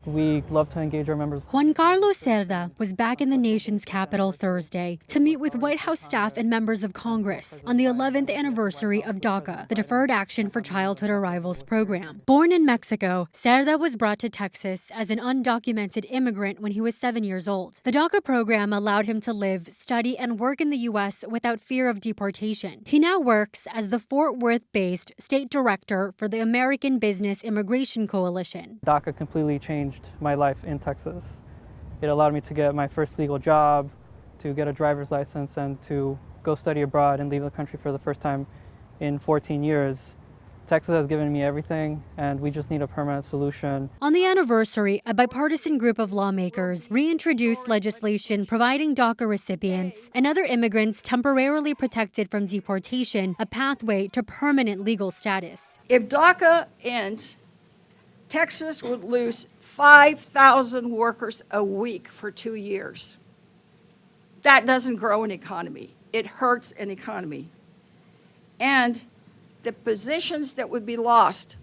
We love to engage our members. Juan Carlos Cerda was back in the nation's capital Thursday to meet with White House staff and members of Congress on the 11th anniversary of DACA, the Deferred Action for Childhood Arrivals program. Born in Mexico, Cerda was brought to Texas as an undocumented immigrant when he was 7 years old. The DACA program allowed him to live, study, and work in the U.S. without fear of deportation. He now works as the Fort Worth-based state director for the American Business Immigration Coalition. DACA completely changed my life in Texas. It allowed me to get my first legal job, to get a driver's license, and to go study abroad and leave the country for the first time in 14 years. Texas has given me everything, and we just need a permanent solution. On the anniversary, a bipartisan group of lawmakers reintroduced legislation providing DACA recipients and other immigrants temporarily protected from deportation a pathway to permanent legal status. If DACA ends, Texas would lose 5,000 workers a week for 2 years. That doesn't grow an economy. It hurts an economy. And the positions that would be lost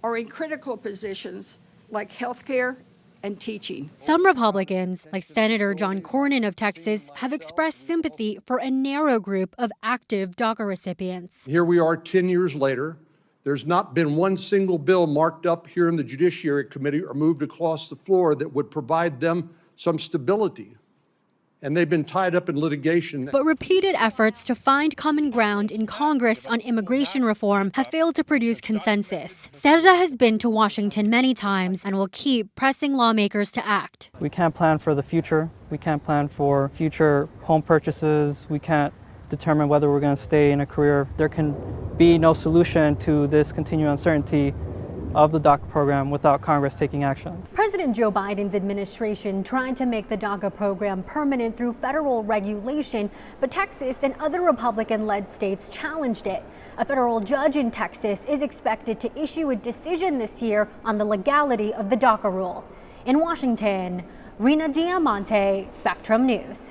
are in critical positions like healthcare and teaching. Some Republicans, like Senator John Cornyn of Texas, have expressed sympathy for a narrow group of active DACA recipients. Here we are 10 years later. There's not been one single bill marked up here in the Judiciary Committee or moved across the floor that would provide them some stability. And they've been tied up in litigation. But repeated efforts to find common ground in Congress on immigration reform have failed to produce consensus. Cerda has been to Washington many times and will keep pressing lawmakers to act. We can't plan for the future. We can't plan for future home purchases. We can't determine whether we're going to stay in a career. There can be no solution to this continued uncertainty of the DACA program without Congress taking action. President Joe Biden's administration tried to make the DACA program permanent through federal regulation, but Texas and other Republican-led states challenged it. A federal judge in Texas is expected to issue a decision this year on the legality of the DACA rule. In Washington, Rena Diamante, Spectrum News.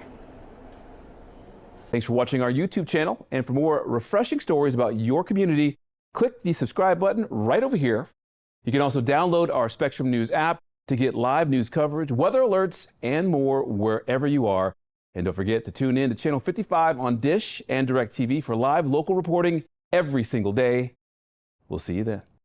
Thanks for watching our YouTube channel, and for more refreshing stories about your community, click the subscribe button right over here. You can also download our Spectrum News app to get live news coverage, weather alerts, and more wherever you are. And don't forget to tune in to Channel 55 on Dish and DirecTV for live local reporting every single day. We'll see you then.